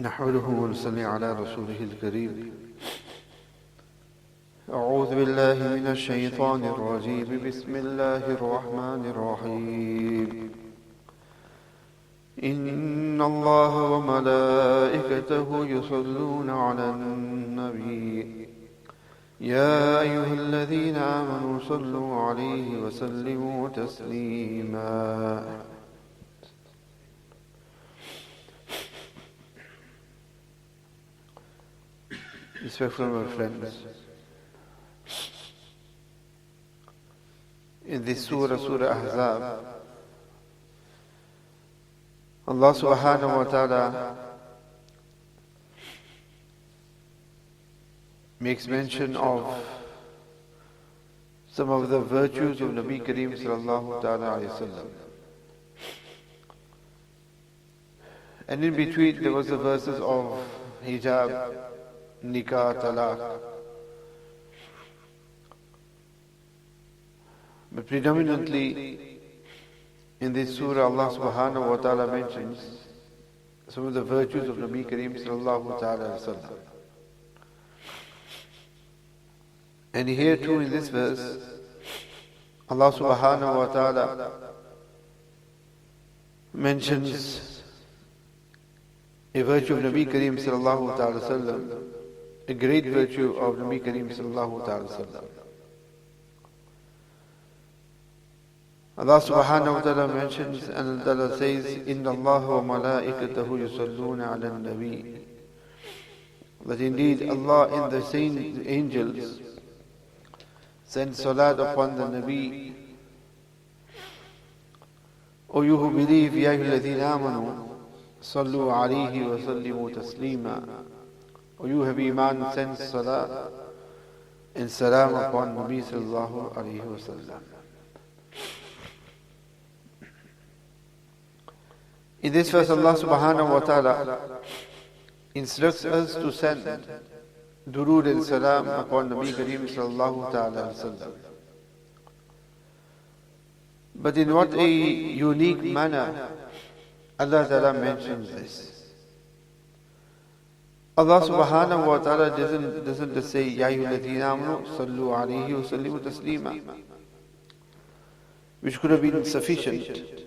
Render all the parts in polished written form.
نحمده ونصلي على رسوله الكريم أعوذ بالله من الشيطان الرجيم بسم الله الرحمن الرحيم إن الله وملائكته يصلون على النبي يا أيها الذين آمنوا صلوا عليه وسلموا تسليما. Respectful friends, in this Surah Ahzaab, Allah subhanahu wa ta'ala makes mention of some of the virtues of Nabi Kareem sallallahu ta'ala alayhi wa sallam. And in between there was the verses of hijab, nikah, talaq. But predominantly in this surah Allah subhanahu wa ta'ala mentions some of the virtues of Nabi Kareem sallallahu ta'ala alayhi wa sallam. And here too in this verse Allah subhanahu wa ta'ala mentions a virtue of Nabi Kareem sallallahu ta'ala alayhi wa sallam, a great virtue of Nabi Kareem sallallahu ta'ala alayhi wa sallam. Allah subhanahu wa ta'ala mentions and Allah says, Inna Allah wa malaikatahu yusalluna ala nabi. That indeed Allah and the saint angels send salat upon the Nabi. O you who believe, Ya ayyuhalladhina amanu, sallu alayhi wa sallimu taslima. O you have iman, send salat and salam upon Nabi sallallahu alayhi wa sallam. In this verse Allah subhanahu wa ta'ala instructs us to send durood and salam upon Nabi Kareem sallallahu ta'ala alayhi wa sallam. But in what a unique manner Allah ta'ala mentions this. Allah subhanahu wa ta'ala doesn't just say, Ya ayyuhalladhina amanu sallu alayhi wa sallimu taslima, which could have been sufficient.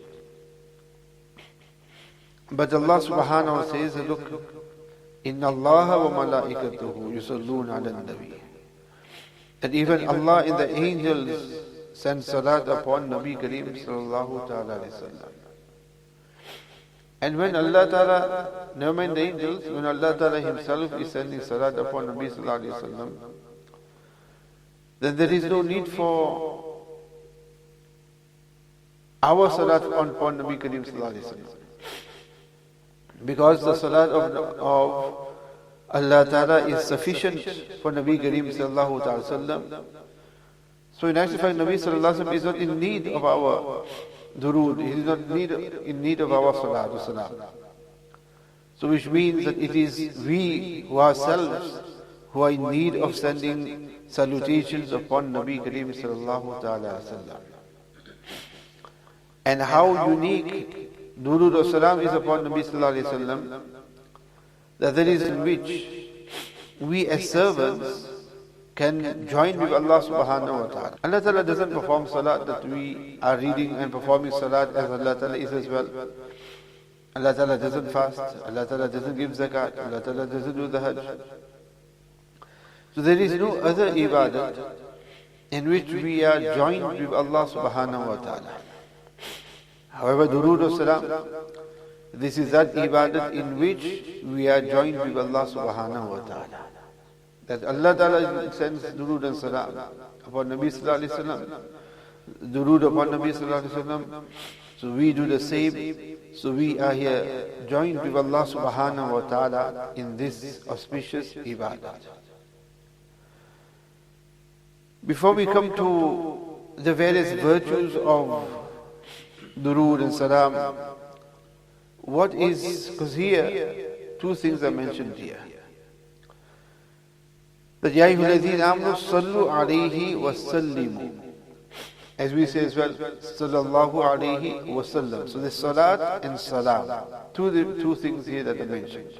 But Allah subhanahu wa ta'ala says, look, Inna Allah wa malaikatahu yusalluna ala nabi. And even Allah and the angels send salat upon Nabi Kareem sallallahu ta'ala alayhi wa sallam. And when Allah ta'ala, never mind the angels, when Allah ta'ala himself is sending salat upon Nabi sallallahu alayhi wa sallam, then there is no need for our salat upon Nabi Kareem sallallahu alayhi wa sallam. Because the salat of Allah Ta'ala is sufficient for Nabi Kareem sallallahu ta'ala sallam. So in actual fact, Nabi sallallahu sallam is not in need of our durood, he is not in need of our salat or salam. So which means that it is we who ourselves who are in need of sending salutations upon Nabi Kareem sallallahu ta'ala sallam. And how unique durood or salam is upon Nabi sallallahu alayhi wa sallam, that there is in which we as servants can join with Allah subhanahu wa ta'ala. Allah ta'ala doesn't perform salat that we are reading and performing salat as Allah ta'ala is as well. Allah ta'ala doesn't fast, Allah ta'ala doesn't give zakat, Allah ta'ala doesn't do the hajj. So there is no other ibadat in which we are joined with Allah subhanahu wa ta'ala. However, durood or salam, this is that ibadat in which we are joined with Allah subhanahu wa ta'ala. That Allah ta'ala sends durood and salam upon Nabi sallallahu alayhi wa sallam, durood upon Nabi sallallahu alayhi wa sallam. So we do the same. So we are here joined with Allah subhanahu wa ta'ala in this auspicious ibadat. Before we come to the various virtues of durood and salam, what is, because here two things are mentioned here. That Ya ayyuhalladhina amanu sallu alayhi wa sallimu. As we say as well, sallallahu alayhi wa sallam. So there's salat and salam. Two things here that are mentioned.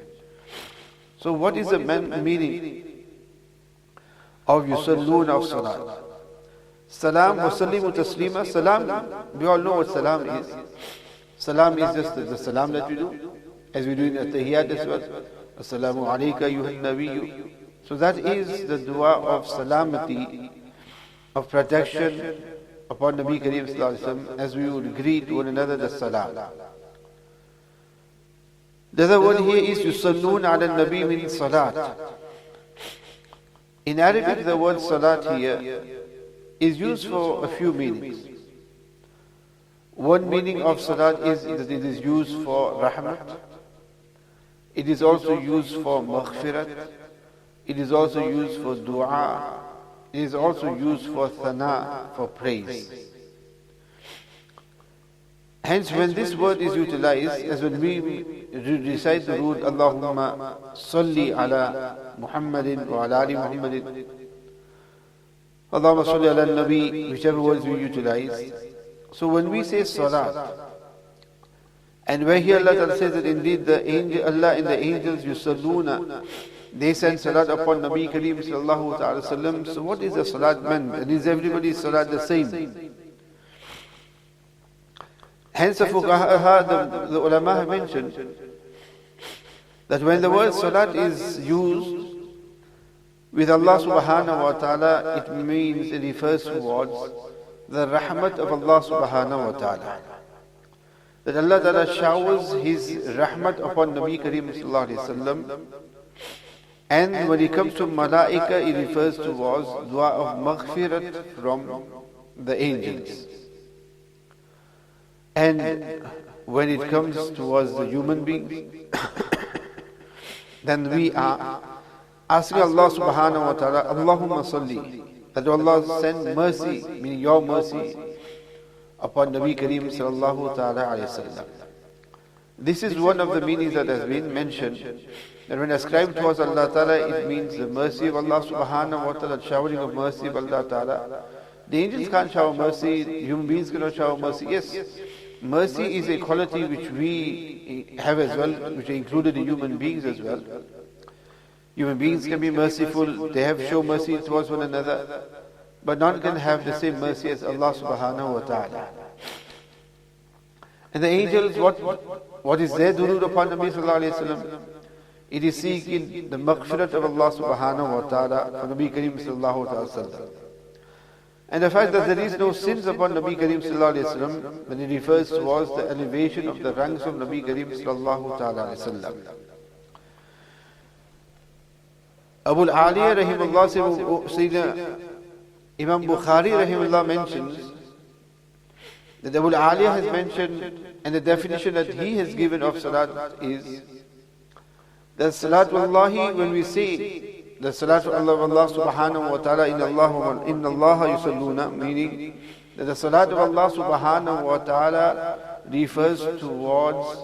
So what is the meaning of yusalluna of salat? Salam wa sallimu taslima. Salam, we all know what salam is. Salam is just the salam that we do, as we do in at-tahiyyat as well. Assalamu alayka ayyuhan nabiyyu. So that is the dua of salamati, of protection upon Nabi Kareem Sallallahu Alaihi Wasallam, as we would greet one another the salam. The other one here is yusallun ala nabi min salat. In Arabic, the word salat here is used for a few meanings. One meaning of salat is that it is used for rahmat. It is also used for maghfirat. It is also used for dua. It is also used for thana, for praise. Hence, when this word is utilized, as when we recite the root Allahumma salli ala Muhammadin wa ala ali Muhammadin, Allahumma salli ala Nabi, whichever words we utilize. So when we say salat, and where here Allah says that indeed the angel, Allah and the angels yusalluna, they send salat upon Nabi Kareem sallallahu ta'ala sallam. So what is the salat meant? And is everybody's salat the same? Hence the fuqaha, the ulama have mentioned that when the word salat is used with Allah subhanahu wa ta'ala, it means, it refers towards the rahmat of Allah subhanahu wa ta'ala. That Allah ta'ala showers His rahmat upon Nabi Kareem sallallahu alayhi wa sallam. And when it comes to malaika, it refers towards dua of maghfirat from the angels. And when it comes towards the human beings, then we are asking Allah subhanahu wa ta'ala, Allahumma salli, that Allah send mercy, meaning your mercy, upon Nabi Kareem sallallahu ta'ala alayhi wasallam. This is one of the meanings that has been mentioned, that when ascribed towards Allah ta'ala, it means the mercy of Allah subhanahu wa ta'ala, showering of mercy of Allah ta'ala. The angels can't shower mercy, human beings cannot shower mercy. Yes, mercy is a quality which we have as well, which are included in human beings as well. Human beings can be merciful, they have shown mercy towards one another, but none can have the same mercy as Allah subhanahu wa ta'ala. And the angels, what is their durood upon Nabi sallallahu alayhi wa sallam? It is seeking the maghfirat of Allah subhanahu wa ta'ala for Nabi Kareem sallallahu alayhi wa sallam. And the fact that there is no sins upon Nabi Kareem sallallahu alayhi wa sallam, when it refers towards the elevation of the ranks of Nabi Kareem sallallahu alayhi wa sallam. Abu al-Aliya rahimahullah, Sayyidina Imam Bukhari rahimahullah mentions that Abu al-Aliya has mentioned, and the definition that he has given of salat is that salat wallahi, when we say the salat of Allah subhanahu wa ta'ala, inna Allah yusalluna, meaning that the salat of Allah subhanahu wa ta'ala refers towards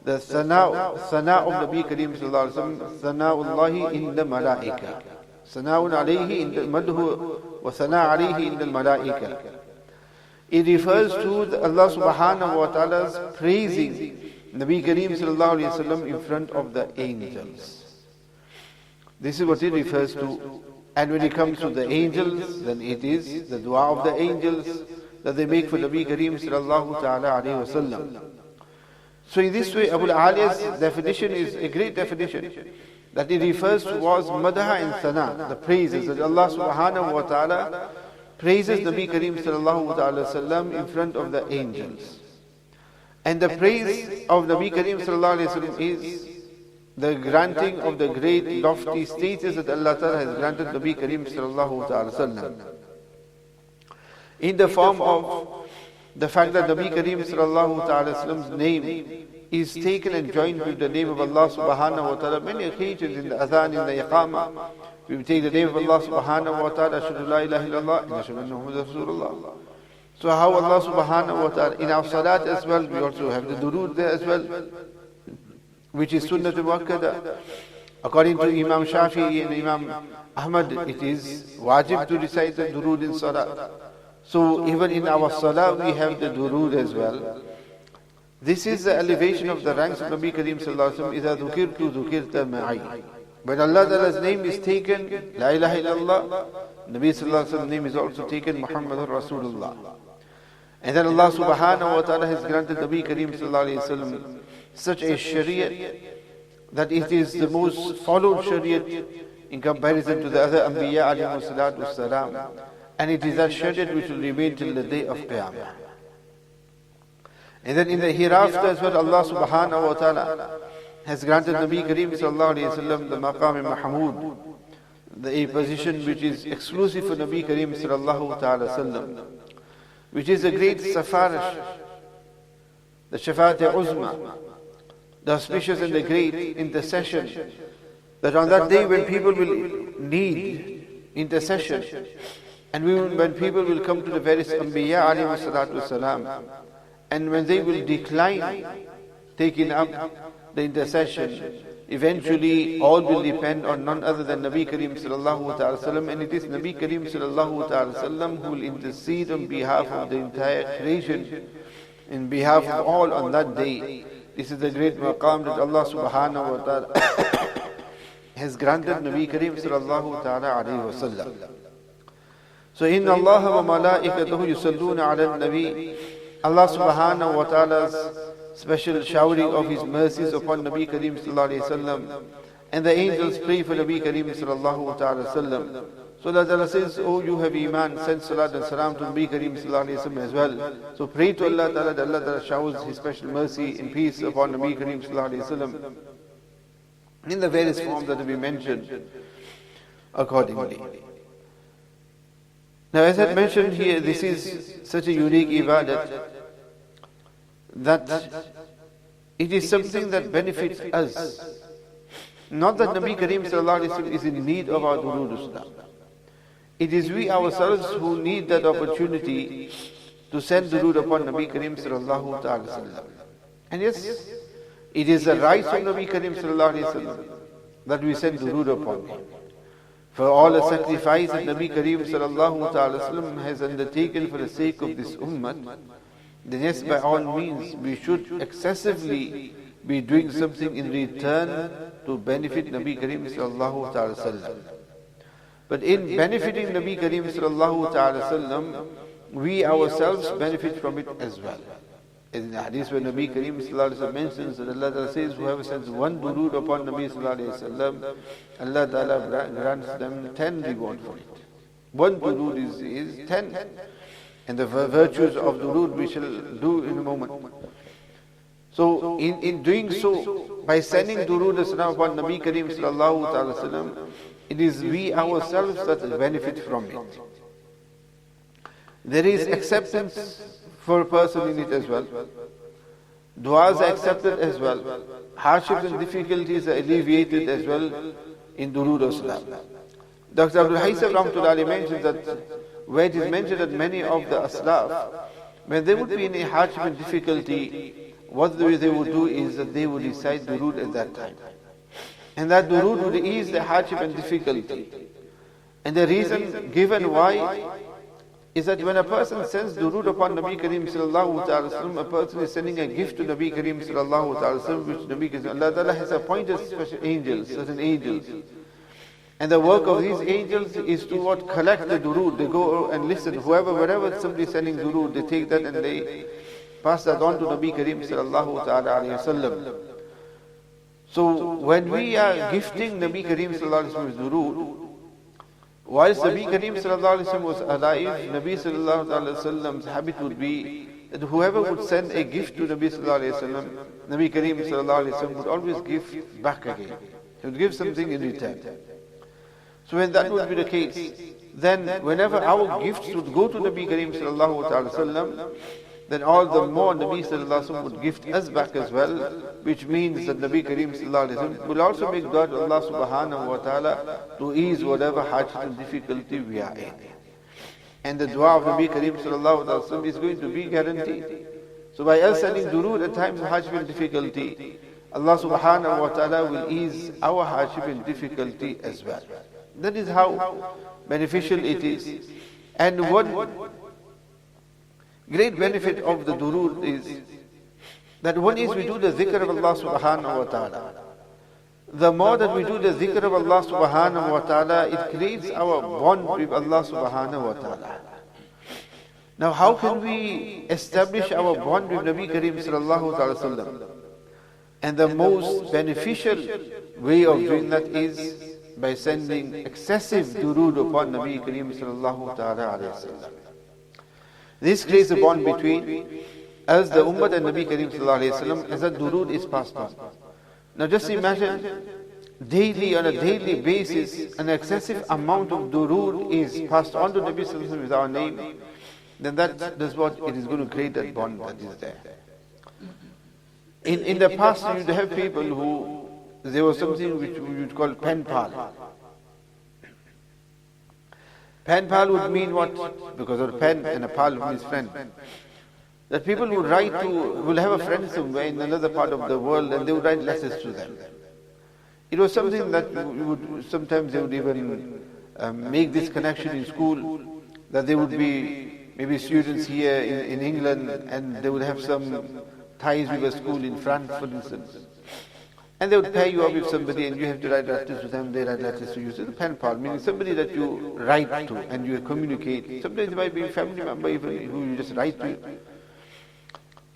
the sana of Nabi Kareem sallallahu alayhi wa sallam, sana'ullahi inda malaika, sana'un alayhi inda madhu wa sana' alayhi inda malaika. It refers to Allah subhanahu wa ta'ala's praising Nabi Kareem sallallahu alayhi wa sallam in front of the angels. This is what it refers to. And when it comes to the angels, then it is the dua of the angels that they make for Nabi Kareem sallallahu ta'ala alayhi wa sallam. So in this way, Abu al-Aliya's definition is a great definition, that it refers towards madha and sana, the praises that Allah subhanahu wa ta'ala praises Nabi Kareem sallallahu ta'ala sallam in front of the angels. And the praise of Nabi Kareem sallallahu alayhi wa sallam is the granting of the great lofty status that Allah ta'ala has granted Nabi Kareem sallallahu ta'ala sallam, in the form of the fact that Nabi Kareem sallallahu ta'ala sallam's name is taken and joined with the name of Allah subhanahu wa ta'ala. Many occasions in the adhan, in the iqamah, we take the name of Allah subhanahu wa ta'ala, ashhadu la ilaha illallah, and ashhadu anna Muhammadan Rasulullah. So how Allah subhanahu wa ta'ala, in our salat as well, we also have the durood there as well, which is sunnah muakkada. According to Imam Shafi'i and Imam Ahmad, it is wajib to recite the durood in salat. So even in our salah we have the durood as well. This is the elevation of the ranks of Nabi Kareem sallallahu alaihi wasallam. إِذَا ذُكِرْتُ ذُكِرْتَ مَعِي. When Allah Ta'ala's name is taken, La ilaha illallah, Nabi Sallallahu Alaihi Wasallam's name is also taken, Muhammadur Rasulullah. And then Allah Subhanahu wa Ta'ala has granted Nabi Kareem Sallallahu Alaihi Wasallam such a Shariat that it is the most followed Shariat in comparison to the other Anbiya alayhi salatu wassalam. And it is that Shariat which will remain till the day of Qiyamah. And then in the hereafter as well, Allah Subhanahu wa Ta'ala has granted Nabi Kareem Sallallahu Alaihi Wasallam the Maqam Mahmud, a position which is exclusive for Nabi Kareem Sallallahu Ta'ala Sallam, which is a great safarish, the Shafaat Uzma, the auspicious and the great intercession, that on that day when people will need intercession, and when people will come to the various Anbiya alayhi salatu wasalam, and when they will decline taking up the intercession, eventually all will depend on none other than Nabi Kareem Sallallahu Ta'ala Sallam, and it is Nabi Kareem Sallallahu Ta'ala Sallam who will intercede on behalf of the entire creation, in behalf of all on that day. This is the great maqam that Allah Subhanahu wa Ta'ala has granted Nabi Kareem Sallallahu Ta'ala Alayhi Wasallam. So, Inna Allah wa malaikatahu yusalluna ala nabi, Allah Subhanahu wa Ta'ala's special showering of His mercies upon Nabi Kareem Sallallahu Alaihi Wasallam, and the angels pray for Nabi Kareem Sallallahu Ta'ala Wasallam. So Allah Ta'ala says, oh, you have Iman, send Salat and Salam to Nabi Kareem Sallallahu Alaihi Wasallam as well. So pray to Allah Ta'ala that Allah Ta'ala showers His special mercy and peace upon Nabi Kareem Sallallahu Alaihi Wasallam in the various forms that have been mentioned accordingly. Now, as I mentioned here, this is such a unique ibadat that it is something that benefits us. Not that Nabi Kareem Sallallahu Alaihi Wasallam is in need of our durood Islam. It is we ourselves who need that opportunity to send durood upon Nabi Kareem Sallallahu Alaihi Wasallam. And yes, it is the right of Nabi Kareem Sallallahu Alaihi Wasallam that we send durood upon him. For all the sacrifice that Nabi Kareem Sallallahu Alaihi Wasallam has undertaken for the sake of this ummah, then yes, by all means, we should excessively be doing something in return to benefit Nabi Kareem Sallallahu Ta'ala Sallam. But in benefiting Nabi Kareem Sallallahu Ta'ala Sallam, we ourselves benefit from it as well. In the hadith where Nabi Kareem Sallallahu Alaihi Wasallam mentions that Allah Ta'ala says, whoever sends one durood upon Nabi Sallallahu Alaihi Wasallam, Allah Ta'ala grants them 10 reward for it. One durood is 10. And the virtues of durood we shall do in a moment. So, in doing so, by sending durood as-salam upon Nabi Kareem Sallallahu Ta'ala Wasallam, it is we ourselves that benefit from it. There is acceptance for a person in it as well. Du'as are accepted as well. Hardships and difficulties are alleviated as well in durood as-salam. Dr. Abdul Haysam Rahmatullah mentions that where it is mentioned that many of the aslaf, when they would be in a hardship and difficulty, what they would do is that they would recite durood at that time. And that durood would ease the hardship and difficulty. And the reason given why is that when a person sends durood upon Nabi Kareem Sallallahu Ta'ala Wasallam, a person is sending a gift to Nabi Kareem Sallallahu Ta'ala Wasallam, which Nabi Kareem, Allah Ta'ala has appointed special angels, certain angels. And the work of these angels is to what? Collect the durood. They go and listen. Wherever somebody is sending durood, they take that and they pass that on to Nabi Kareem Sallallahu Ta'ala Alayhi Wasallam. So when we are gifting Nabi Kareem Sallallahu Alaihi Wasallam durood, whilst Nabi Kareem Sallallahu Alaihi Wasallam was alive, Nabi Sallallahu Alaihi Wasallam's habit would be that whoever would send a gift to Nabi Sallallahu Alaihi Wasallam, Nabi Kareem Sallallahu Alaihi Wasallam would always give back again. He would give something in return. So when that would be the case, then whenever our gifts would go to Nabi Kareem Sallallahu Alaihi Wasallam, then all the more Nabi Sallallahu Alaihi Wasallam would gift us back as well, which means that Nabi Kareem Sallallahu Alaihi Wasallam will also make God Allah Subhanahu wa Ta'ala to ease whatever hardship and difficulty we are in. And the dua of Nabi Kareem Sallallahu Alaihi Wasallam is going to be guaranteed. So by us sending durood at times of hardship and difficulty, Allah Subhanahu wa Ta'ala will ease our hardship and difficulty as well. That is how beneficial it is. And one great benefit of the durood is that one is we do the zikr of Allah Subhanahu wa Ta'ala. the more that we do the dhikr of Allah subhanahu wa ta'ala, it creates our bond with Allah subhanahu wa ta'ala. Now how can we establish our bond with Nabi Kareem sallallahu ta'ala sallam? And the most beneficial way of doing that is by sending excessive durood upon Nabi Kareem sallallahu ta'ala alayhi wasallam. This creates a bond between us, the ummah, and Nabi Kareem sallallahu alayhi wasallam, as that durood is passed on. Now just imagine, on a daily basis, an excessive amount of durood is passed on to Nabi sallallahu alayhi wasallam with our name, then that's what it is going to create, that bond that is there. In the past, you would have people who, there was something which we would call pen pal. Pen pal would mean what? Because of pen and a pal means friend. That people would will have a friend somewhere in another part of the world, and they would write letters to them. It was something that sometimes they would even make this connection in school, that there would be maybe students here in England, and they would have some ties with a school in France, for instance. And they would pair you up with somebody, and you have to write letters to them, they write letters to you. So the pen pal, meaning somebody that you write to and you communicate. Sometimes it might be a family member even who you just write to.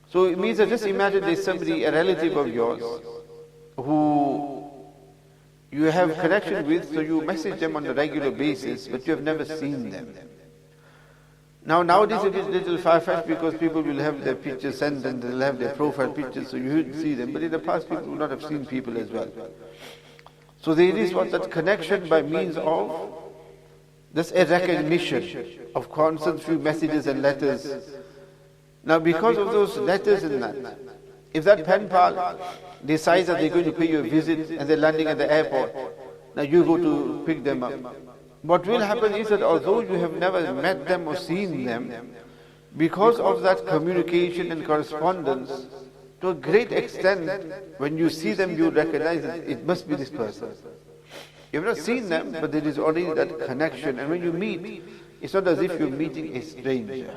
So it means that just imagine there's somebody, a relative of yours, who you have connection with, so you message them on a regular basis, but you have never seen them. Now nowadays it is a little far-fetched because people will have their pictures sent and they'll have their profile pictures, so you would see them. But in the past people would not have seen people as well. So there is what that connection by means of just a recognition of constant few messages and letters. Now because of those letters and that, if that pen pal decides that they're going to pay you a visit and they're landing at the airport, now you go to pick them up. What will happen is that although you have never met them or seen them, because of that communication and correspondence, to a great extent, when you see them, you recognize that it must be this person. You have not seen them, but there is already that connection. And when you meet, it's not as if you're meeting a stranger.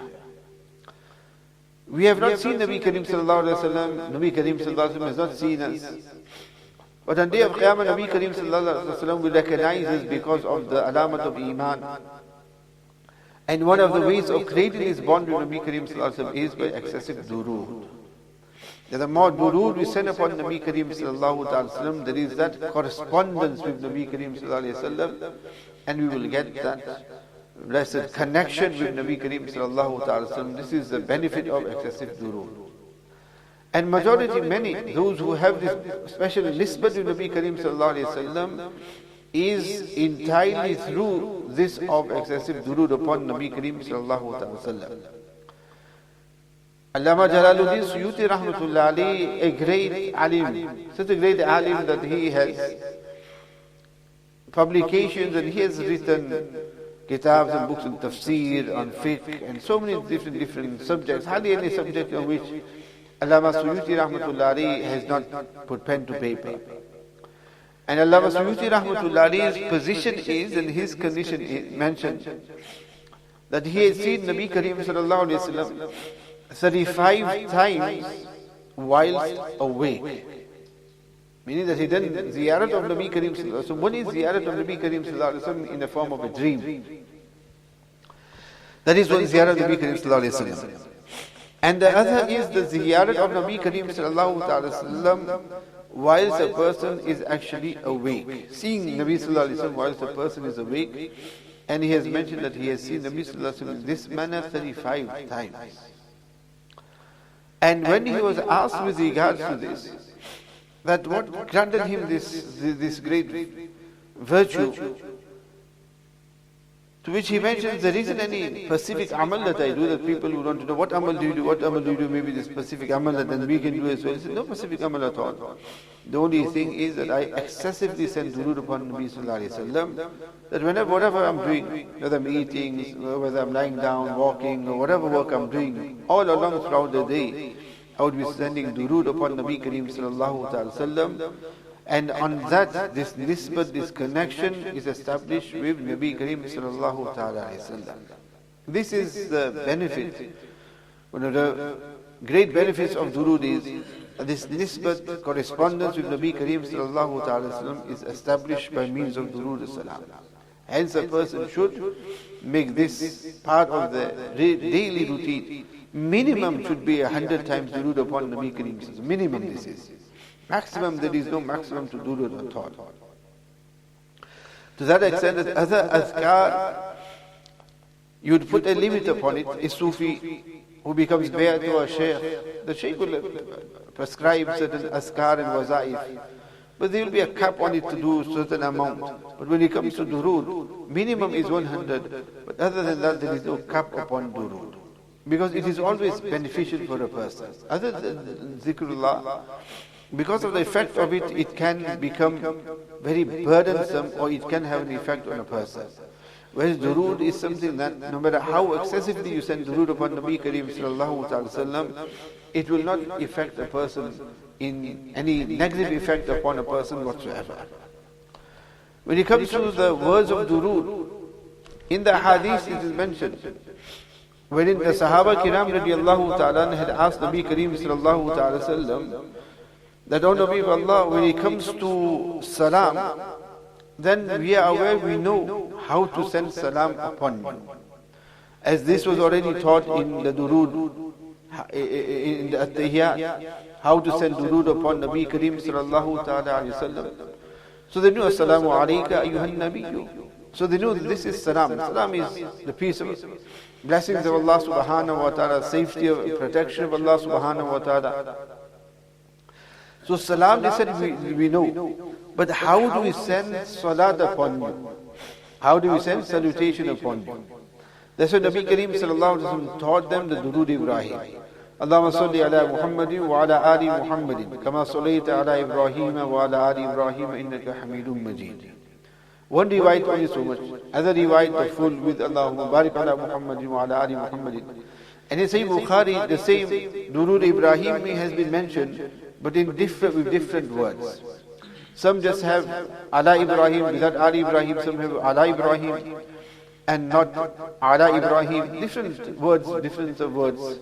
We have not seen Nabi Kareem sallallahu alaihi wasallam. Nabi Kareem sallallahu alaihi wasallam has not seen us. But on the day of Qiyamah, Nabi Kareem sallallahu alaihi wasallam will recognize us because of the alamat of Iman. And one of the ways of creating this bond with Nabi Kareem sallallahu alaihi wasallam is by excessive durood. The more durood we send upon Nabi Kareem sallallahu alaihi wasallam, there is that correspondence with Nabi Kareem sallallahu alaihi wasallam, and we will get that blessed connection with Nabi Kareem sallallahu alaihi wasallam. This is the benefit of excessive durood. And majority, many, those who have this special nisbat with Nabi Kareem sallallahu alaihi wasallam, is entirely through this of excessive durood upon Nabi Kareem sallallahu alaihi wasallam. Allama Jalaluddin Suyuti rahmatullah alayhi, a great alim, such a great alim that he has publications and he has written kitabs and books on tafseer, on fiqh, and so many different subjects. Hardly any subject on which Allama Suyuti rahmatullah alayhi has not put pen to paper. And Allama Suyuti rahmatullah alayhi's position is, and his condition is mentioned, that he has seen Nabi Kareem sallallahu alayhi wa sallam 35 times whilst awake. Meaning that he done ziyarat of Nabi Kareem sallallahu alayhi wa sallam. So one is ziyarat of Nabi Kareem sallallahu alayhi wa sallam in the form of a dream. That is one ziyarat of Nabi Kareem sallallahu alayhi wa sallam. And the other is the ziyarat of Nabi Kareem sallallahu alayhi wa sallam whilst a person is actually awake. Seeing Nabi sallallahu alayhi wa sallam whilst a person is awake. And he has mentioned that he has seen Nabi sallallahu alayhi wa sallam in this manner 35 times. And when he was asked with regards to this, that what granted him this great virtue, to which he mentions there isn't any specific amal that I do, that people would want to know, what amal do you do, what amal do you do, maybe this specific amal that then we can do as well. He said, no specific amal at all. The only thing is that I excessively send durood upon Nabi sallallahu alayhi wa sallam, that whatever I'm doing, whether I'm eating, whether I'm lying down, walking, or whatever work I'm doing, all along throughout the day, I would be sending durood upon Nabi Kareem sallallahu alayhi wa sallam. And on that, this nisbat, this connection is established with Nabi Kareem sallallahu alayhi wa sallam. This is the benefit. One of the great benefits of durood is this nisbat, correspondence with Nabi Kareem sallallahu ta'ala sallam is established by means of durood as-salam. Hence a person should make this part of the daily routine. Minimum should be 100 times durood upon Nabi Kareem sallallahu. Minimum this is. Maximum, there is no maximum to durood at all. To that extent, that other azkar, you would put a limit upon it. A Sufi who becomes bay'ah to a shaykh, the shaykh will prescribe certain azkar and waza'if, but there will be a cap on it to do a certain amount. But when it comes to durood, minimum is 100, but other than that, there is no cap upon durood. Because it is always beneficial for a person. Other than zikrullah, because of the effect of it, it can become very burdensome, or it can have an effect on a person. Whereas durood is something that no matter how excessively you send durood upon Nabi Kareem sallallahu ta'ala sallam, it will not affect a person in any negative effect upon a person whatsoever. When it comes to the words of durood, in the hadith it is mentioned, wherein the Sahaba Kiram radiallahu ta'ala had asked Nabi Kareem sallallahu ta'ala sallam, that, O Nabi of Allah, when it comes to salam, then we are aware, we know how to send salam upon you. As this was already taught in the durood, in the I.T.A, how to send durood upon Nabi Kareem sallallahu ta'ala alayhi wa sallam. So they knew, Assalamu alayka ayyuhan nabiyyu. So they knew that this is salam. Salam is the peace of blessings of Allah subhanahu wa ta'ala, safety of protection of Allah subhanahu wa ta'ala. So salam, they said, we know. But how do we send salat upon you? How do we send salutation upon you? That's why Nabi Kareem sallallahu alaihi wasallam taught them the durood Ibrahim. Allahumma salli ala Muhammadin wa ala ali Muhammadin kama sallaita ala Ibrahim wa ala ali Ibrahim innaka Hamidum Majid. One riwayat only so much. Other riwayat the full with Allahumma barik ala Muhammadin wa ala ali Muhammadin. And in Sahih Bukhari, the same durood Ibrahim has been mentioned, but in with different words. Some just have ala Ibrahim without ali Ibrahim, some have ala Ibrahim and not ala Ibrahim. Different words, difference of words.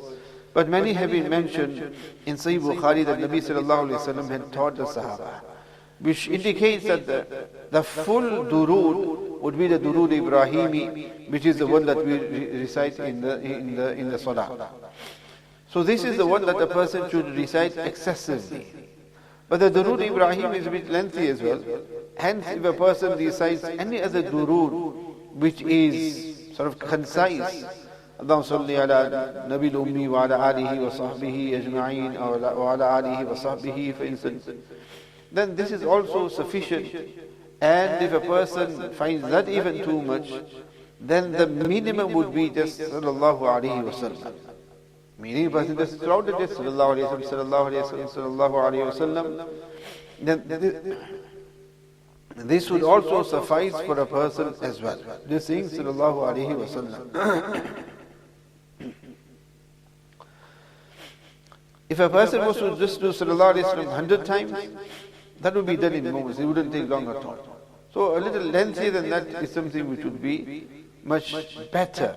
But many have been mentioned in Sahih Bukhari that Nabi sallallahu alaihi wasallam had taught the Sahaba, which indicates that the full durood would be the durood Ibrahimi, which is the one that we recite in the Salah. So this is the one that a person should recite excessively. But the durood Ibrahim is a bit lengthy as well. Hence, if a person recites any other durood which is sort of concise, Allahumma salli ala Nabil Ummi wa ala alihi wa sahbihi ajma'een wa ala alihi wa sahbihi, for instance, then this is also sufficient. And if a person finds that even too much, then the minimum would be just sallallahu alayhi wa sallam. Meaning a person just throughout the day, sallallahu alayhi wa sallam, sallallahu alayhi wa sallam, sallallahu alayhi wa sallam, then this would also suffice for a person as well. Just saying sallallahu alayhi wa sallam. If a person was to just do sallallahu alayhi wa sallam 100 times, that would be done in moments. It wouldn't take long at all. So a little lengthier than that is something which would be much better.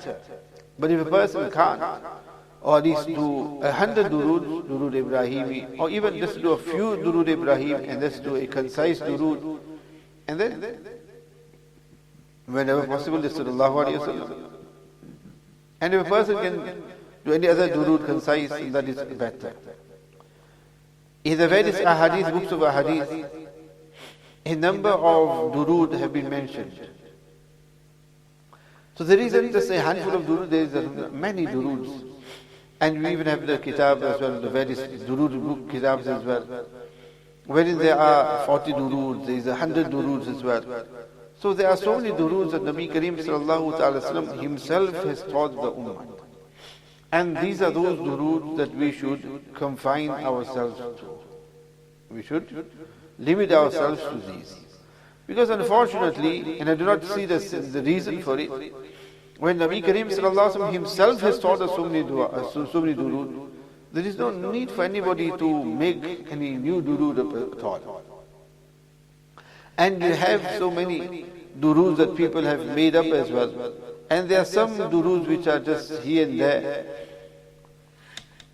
But if a person can't, or at least do 100 durood Ibrahimi, or even just do a few durood Ibrahim and just do a concise durood, and then whenever possible, just sallallahu alayhi wa sallam. And if a person can do any other durood concise, that is better. In the various ahadith, books of ahadith, a number of durood have been mentioned. So there isn't just a handful of durood, there is many duroods. And we even have the kitab as well, the various durood book kitabs as well, wherein there are 40 duroods, there is 100 duroods as well. So there are so many duroods that Nabi Kareem sallallahu ta'ala sallam himself has taught the ummah. And these are those durood that we should confine ourselves to. We should limit ourselves to these. Because unfortunately, and I do not see the reason for it, when Nabi Kareem sallallahu alaihi wasallam himself has taught us so many durood, there is no need for anybody to make any new durood at all. And you have so many duroods that people have made up as well. And there are some duroods which are just here and there.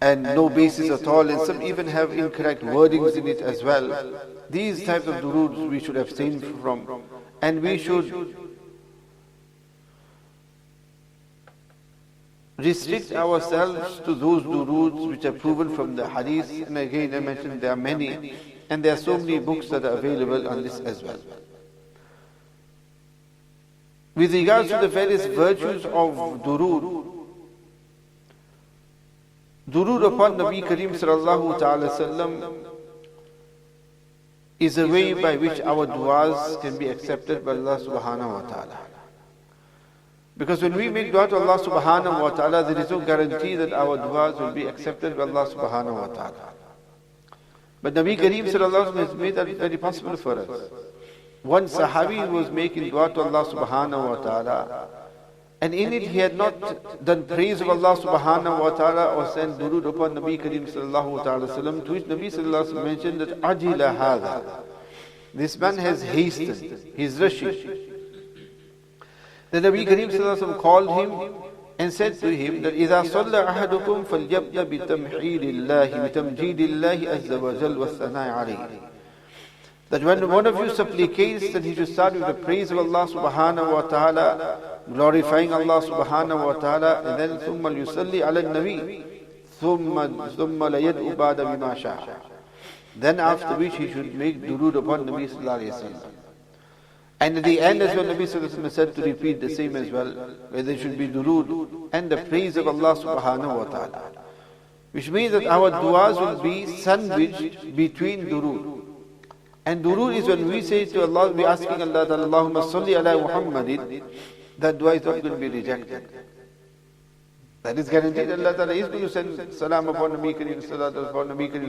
and no basis at all, and some even have incorrect wordings in it as well. These types of duroods we should abstain from, and we should restrict ourselves to those duroods which are proven from the hadith. And again I mentioned there are many, and there are so many books that are available on this as well. With regards to the various virtues of durood, durood upon Nabi Kareem sallallahu ta'ala sallam is a way by which our du'as can be accepted by Allah subhanahu wa ta'ala. Because when we make dua to Allah subhanahu wa ta'ala, there is no guarantee that our du'as will be accepted by Allah subhanahu wa ta'ala. But Nabi Kareem sallallahu has made that very possible for us. One Sahabi was making dua to Allah subhanahu wa ta'ala, and in it he had not done praise of Allah subhanahu wa ta'ala or sent durood upon Nabi Kareem sallallahu ta'ala sallam, to which Nabi sallallahu alayhi wa mentioned that ajila hadha, this man has hastened, he's rushing. The Nabi Kareem sallallahu alayhi wa called him and said to him that إِذَا صَلَّ أَحَدُكُمْ فَلْيَبْدَ بِتَمْحِيدِ اللَّهِ بِتَمْجِيدِ اللَّهِ عَزَّ وَجَلَّ وَالثَّنَاءِ عَلَيْهِ. That when one of you supplicates, that he should start with the praise of Allah subhanahu wa ta'ala, glorifying Allah subhanahu wa ta'ala, and then ثُمَّ لْيُصَلِّ عَلَى النَّبِيِّ ثُمَّ لَيَدْعُ بَعْدَ بِمَا شَاءَ. Then after which he should make durood upon Nabi sallallahu alayhi wa sallam. And at the end as well, Nabi sallallahu alayhi wa sallam said to repeat the same as well, where there should be durood and the praise of Allah subhanahu wa ta'ala. Which means that our du'as will be sandwiched between durood. And durood is when we say to Allah, we are asking Allah, Allahumma salli ala Muhammadin, that dua is not going to be rejected. That is guaranteed. Allah Ta'ala is going to send salam upon Nabi Kareem sallallahu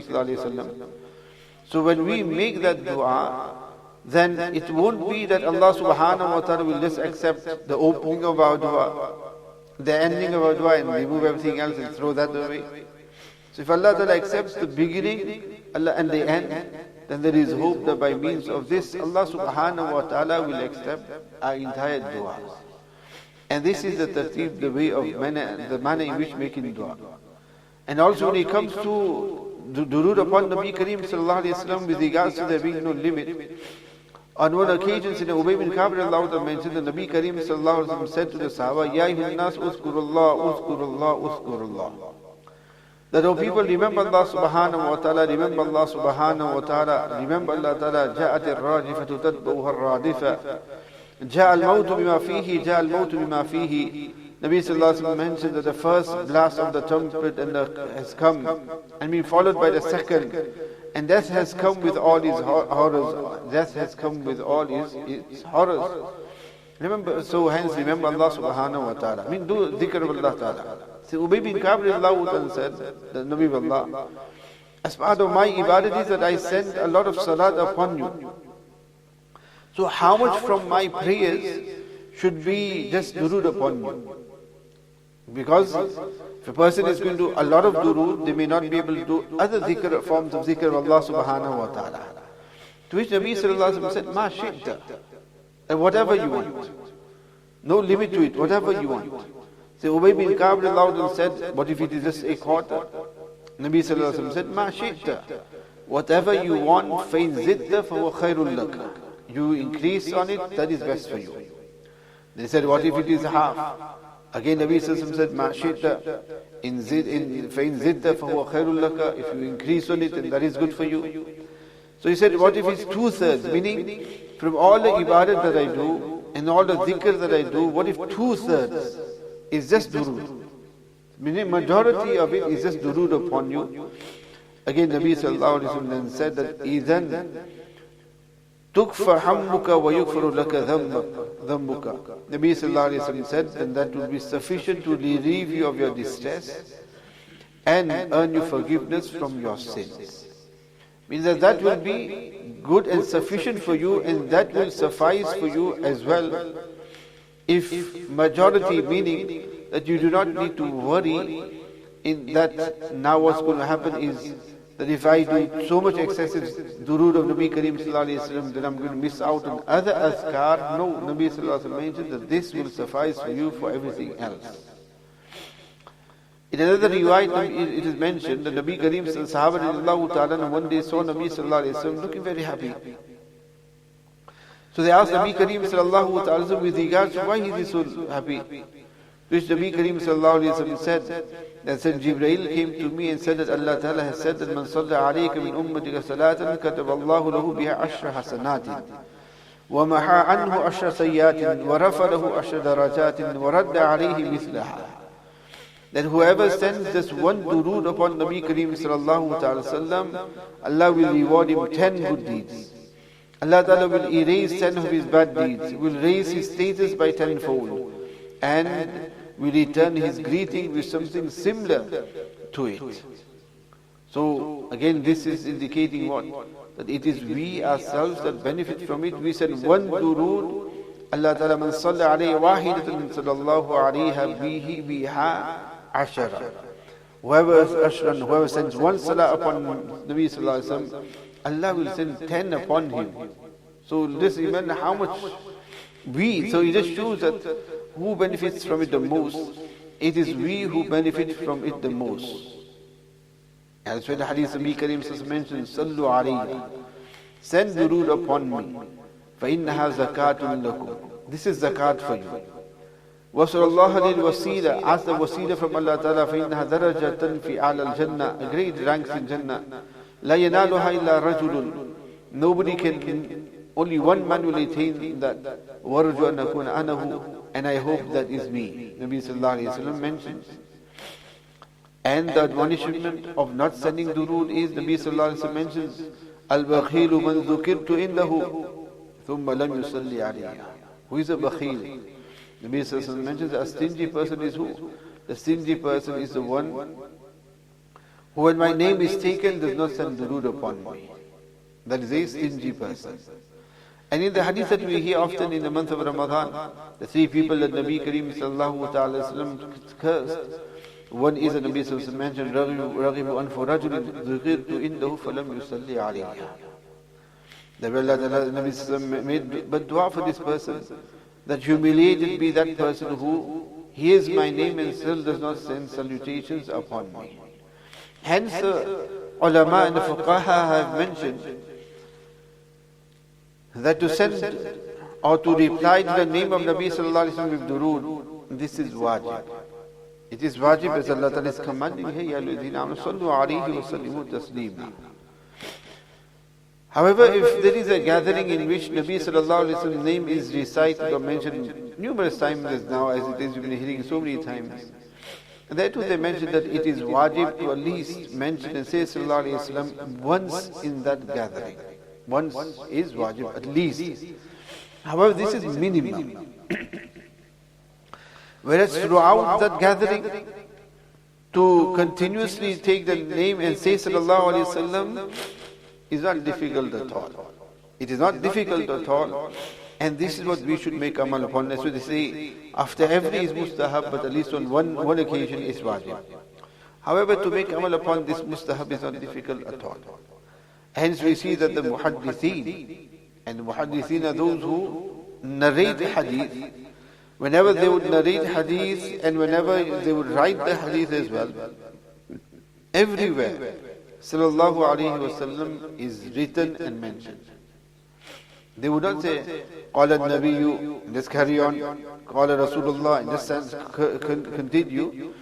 alayhi wa sallam. So when we make that dua, then it won't be that Allah subhanahu wa ta'ala will just accept the opening of our dua, the ending of our dua, and remove everything else and throw that away. So if Allah Ta'ala accepts the beginning and the end, then there is hope that by means of this, Allah subhanahu wa ta'ala will accept our entire dua. And this is the tartib, the way of the manner in which making dua. And also when it comes to durood upon Nabi Kareem sallallahu alayhi wa sallam, with regards to there being no limit, on one occasion, Ubay bin Ka'b mentioned that Nabi Kareem sallallahu alayhi wa sallam said to the Sahaba, Ya ayyuhan nas uzkurullah, uzkurullah, uzkurullah. That, O people, remember Allah subhanahu wa ta'ala, remember Allah subhanahu wa ta'ala, remember Allah ta'ala, جاءت الراجفة تتبعها الرادفة, جاء الموت بما فيه, جاء الموت بما فيه. Nabi sallallahu alayhi wa sallam mentioned that the first blast of the trumpet has come and been followed by the second, and death has come with all its horrors. Death has come with all its horrors. Remember, so hence remember Allah subhanahu wa ta'ala. I mean, do dhikr of Allah ta'ala. So Ubay bin Ka'b said, the Nabi of Allah, as part of my ibadat is that I send a lot of salat upon you. So how much from my prayers should be just durood upon you? Because if a person is going to do a lot of durood, they may not be able to do other forms of dhikr of Allah subhanahu wa ta'ala. To which Nabi sallallahu alayhi wa sallam said, Ma shi'ta, and whatever you want. No limit to it, whatever you want. So Ubay bin Ka'b said, what if it is just a quarter? Nabi sallallahu alayhi wa sallam said, Ma shi'ta, whatever you want, فَإِنْ زِدْتَ فَهُوَ خَيْرٌ لَكَ. You increase on it, that is best for you. They said, what if it is half? Again Nabi sallallahu alayhi wa sallam said, Ma shi'ta, فَإِنْ زِدْتَ فَهُوَ خَيْرٌ لَكَ. If you increase on it, then that is good for you. So he said, what if it's 2/3? Meaning, from all the ibadat that I do, and all the dhikr that I do, what if 2/3 is just durood? Meaning, majority of it is just durood upon you. Again, Nabi sallallahu alayhi wa sallam then said that, إِذَنْ تُكْفَ حَمُّكَ وَيُكْفَرُ لَكَ ذَنْبُكَ. Nabi sallallahu alayhi wa sallam said, then that will be sufficient to relieve you of your distress and earn you forgiveness from your sins. Means that will be good and sufficient for you, and that will suffice for you as well. If majority, meaning that you do not need to worry in that now what's going to happen is that if I do so much excessive durood of Nabi Kareem sallallahu alayhi wa sallam, then I'm going to miss out on other azkar. No, Nabi sallallahu alayhi wa sallam mentioned that this will suffice for you for everything else. In another riwayat, it is mentioned that Nabi Kareem Sahaba radiallahu ta'ala one day saw Nabi sallallahu alayhi wa sallam looking very happy. So they asked Nabi Kareem sallallahu ta'ala with regards to why is he so happy. Which Nabi Kareem sallallahu alayhi wa sallam said, that said Jibreel came to me and said that Allah ta'ala has said that man salla alayka min ummatika salatan kataballahu lahu biha ashra hasanatin wa maha anhu ashra sayyatin wa rafa lahu ashra darajatin wa radda alayhi mithlaha. That whoever sends just one durood upon Nabi Kareem sallallahu ta'ala sallam, Allah will reward him 10 good deeds. Allah ta'ala will erase 10 of his bad deeds, will raise his status by 10-fold, and will return his greeting with something similar to it. So again, this is indicating what? That it is we ourselves that benefit from it. We said one durood, Allah ta'ala man salla alayhi wahidatan sallallahu alayha biha ashara. Whoever sends one salah upon Nabi sallallahu alayhi wa sallam, Allah will send 10 upon him. So this, remember how much so it just shows that who benefits from it the most? It is we who benefit from it the most. And that's why the hadith of Nabi Kareem mentions, Sallu alayhi, send durood upon me, فَإِنَّهَا زَكَاتٌ لَكُمْ. This is zakat for you. وَصَلَى اللَّهَ لِلْوَسِيلَةِ, ask the wasila from Allah Ta'ala, فَإِنَّهَا دَرَجَةً فِي أَعْلَى الْجَنَّةِ, a great ranks in Jannah. لَا يَنَالُهَا إِلَّا رَجُلٌ, nobody can, only one man will attain that. وَرْجُ أَنْ أَكُونَ أَنَهُ, and I hope that is me. Nabi sallallahu alayhi wa sallam mentions. And the admonishment of not sending durood is, Nabi sallallahu alayhi wa sallam mentions, الْبَخِيلُ مَنْ ذُكِرْتُ إِنَّهُ ثُمَّ لَمْ يُصَلِّ عَلَيْهِ. Who is a bakhil? Nabi sallallahu alayhi wa sallam mentions, a stingy person is who? The stingy person is the one who, when my name is taken, does not send durood upon me. That is a stingy person. And in the hadith that we hear often in the month of Ramadan, the 3 people that Nabi Kareem sallallahu ta'ala sallam cursed, one is that Nabi sallallahu alayhi wa sallam mentioned, رَغِبُ أَنْفُ رَجُلٍ ذُكِرْتُ إِنْدَهُ فَلَمْ يُصَلِّ عَلَيْهِ. That Allah Nabi sallallahu alayhi wa sallam made but dua for this person, that humiliated be that person who hears my name and still does not send salutations upon me. Hence, ulama and the fuqaha have mentioned that to send or to reply to the name of Nabi sallallahu alayhi wa sallam with durood, this is wajib. It is wajib as Allah Ta'ala is commanding, hey, ya alladhina amanu sallu alayhi wa sallimu tasleema. However, if there is a gathering in which Nabi sallallahu alayhi wa sallam's name is recited or mentioned numerous times as now, as it is, you've been hearing so many times, and there too they mentioned that it is wajib to at least mention and say sallallahu alayhi wa sallam once in that gathering. Once is wajib, at least. However, this is minimum. Whereas throughout that gathering, to continuously take the name and say sallallahu alayhi wa sallam is not difficult at all. It is not difficult at all. And this is what we should make amal upon. That's why they say, after every is mustahab, but at least on one occasion is wajib. However, to make amal upon this mustahab is not difficult at all. Hence we see that the muhaddithin, and the muhaddithin are those who narrate hadith, whenever they would narrate hadith and whenever they would write the hadith as well, everywhere sallallahu alayhi wa sallam is written and mentioned. They would not say, qala al-nabiyyu, let's carry on, qala Rasulullah, in this sense continue,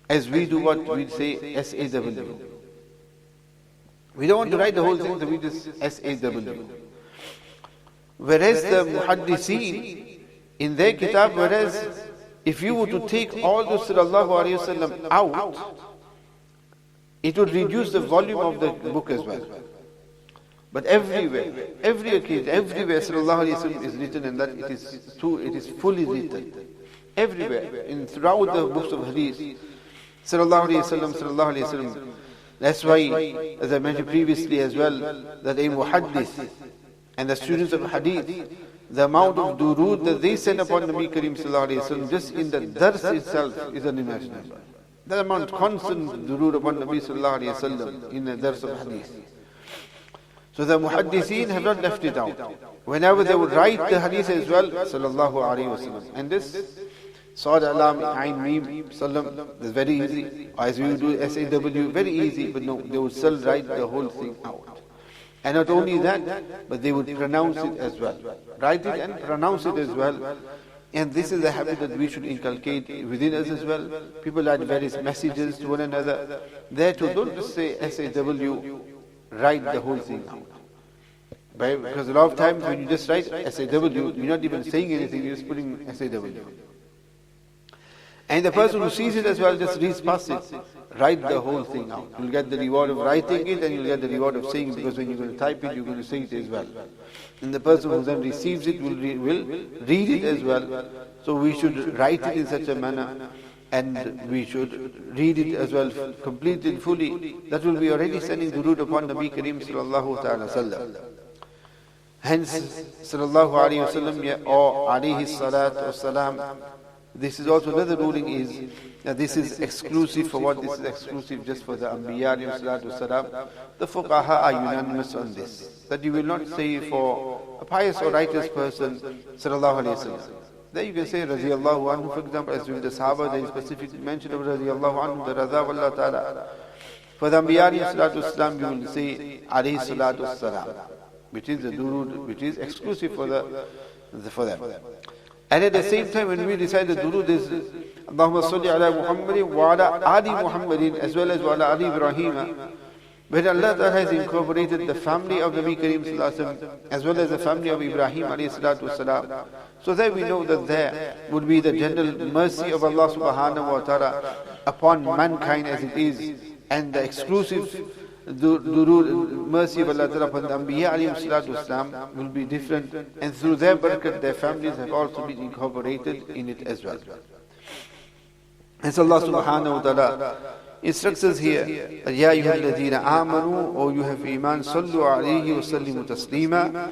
as we do what we say SAW. We don't want to write the whole thing, so we just SAW. Whereas the muhaddithin, in their kitab, whereas if you were to take all the sallallahu alayhi wa sallam out, it would reduce the volume of the book as well. But everywhere, every occasion, everywhere sallallahu alayhi wa sallam is written, and that it is fully written. Everywhere, throughout the books of hadith, sallallahu alayhi wa sallam, sallallahu alayhi wa sallam. That's why, as I mentioned previously as well, that a muhaddith and the students of hadith, the amount of durood that they send upon Nabi Kareem sallallahu alayhi wa sallam, just in the dars itself, is unimaginable. That amount, constant durood upon Nabi sallallahu alayhi wa sallam in the dars of hadith. So the muhaddithin have not left it out. Whenever they would write the hadith as well, sallallahu alayhi wa sallam. And this Sad Alam Ain Mim Salam, that's very easy. As we would do SAW, very easy, but no, they would still write the whole thing out. And not only that, but they would pronounce it as well. Write it and pronounce it as well. And this is a habit that we should inculcate within us as well. People add various messages to one another. There too, don't just say SAW, write the whole thing out. Because a lot of times when you just write SAW, you're not even saying anything, you're just putting SAW. And the person who sees it as well just reads past it. Write the whole thing out. You'll get the reward of writing it and you'll get the reward of saying it, because when you're going to type it, you're going to say it as well. And the person who then receives it will read it as well. So we should write it in such a manner, and we should read it as well, complete it fully. That will be already sending durood upon Nabi Kareem sallallahu ta'ala sallam. Hence, sallallahu alayhi wa sallam, or alayhi salatu wasalam, this is also another ruling, is that this is exclusive. For what? This is exclusive just for the Anbiya alayhi salatu wasalam. The fuqaha are unanimous on this, that you will not say for a pious or righteous person, sallallahu alayhi wa sallam. There you can say radiyallahu anhu, for example, as with the Sahaba, there is specifically mentioned of radiyallahu anhu, the Raza wallah ta'ala. For the Anbiya alayhi salatu wasalam, you will say alayhi salatu wasalam, which is the durood, which is exclusive for them. And at the same time, when we recite the durood, is Allahumma salli ala Muhammadin wa ala ali Muhammadin, as well as wa ala ali Ibrahim, where Allah Ta'ala has incorporated the family of Nabi Kareem sallallahu alaihi wasallam, as well as the family of Ibrahim alayhi salatu wasalam. So there we know that there would be the general mercy of Allah subhanahu wa ta'ala upon mankind as it is, and the exclusive durood, mercy of Allah Ta'ala upon the Anbiya alayhi salatu wasalam will be different, and through their barakat, their families have also been incorporated in it as well. And so Allah subhanahu wa ta'ala instructs us here, Ya ayyuhalladhina amanu, O you have iman, sallu alayhi wa sallimu taslima.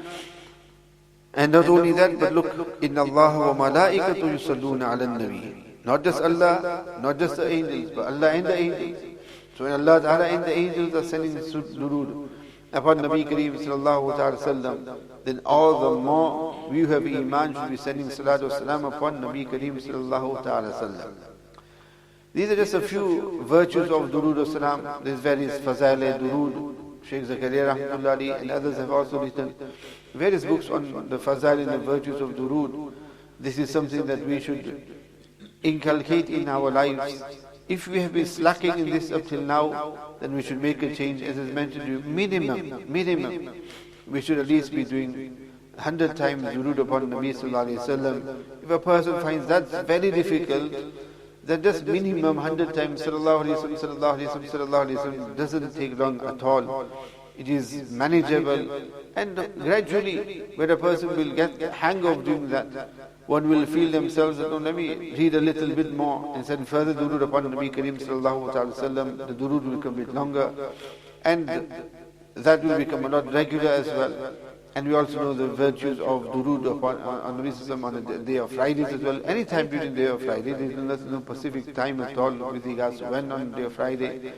And not only that, but look, inna Allah wa malaikatu yusalluna ala nabi. Not just Allah, not just the angels, but Allah and the angels. So when Allah Ta'ala and the angels are sending durood upon Nabi Kareem sallallahu ta'ala sallam, then all the more we who have iman should be sending salatu wasalam upon Nabi Kareem sallallahu ta'ala sallam. These are just a few virtues of durood wasalam. There's various fazail durood. Shaykh Zakaria rahmatullahi and others have also written various books on the fazail and the virtues of durood. This is something that we should inculcate in our lives. If we have been slacking in this up till now, then we should make a change. As is mentioned, minimum, we should at least be doing 100 times durood upon Nabi sallallahu alaihi wasallam. If a person finds that very difficult, then just minimum 100 times sallallahu alaihi wasallam, sallallahu alaihi wasallam, sallallahu alaihi wasallam doesn't take long at all. It is manageable, and gradually, when a person will get hang of doing that, one will feel themselves that, oh, let me read a little bit more and send further durood upon Nabi Kareem sallallahu ta'ala sallam. The durood will become a bit longer, and that will become a lot regular as well. And we also know the virtues of durood upon Nabi sallam on the day of Fridays as well. Any time during the day of Friday, there is no specific time at all with regards to when on the day of Friday.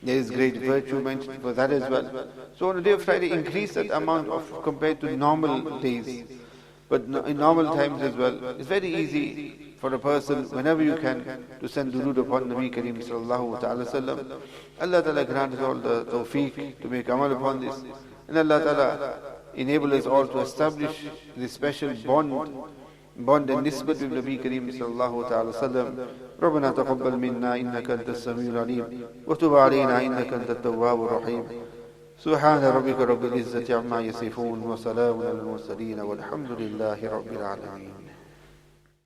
There is great virtue mentioned for that as well. So on the day of Friday, increase that amount of compared to normal days. But in normal times as well, it's very easy for a person, whenever you can, to send durood upon Nabi Kareem sallallahu ta'ala sallam. Allah Ta'ala grant us all the tawfiq to make amal upon this. And Allah Ta'ala enable us all to establish this special bond and nisbat with Nabi Kareem sallallahu ta'ala sallam. ربنا تقبل منا إنك أنت السميع العليم وتب علينا إنك أنت التواب الرحيم سبحان ربك رب العزة عما يصفون وسلام على المرسلين والحمد لله رب العالمين.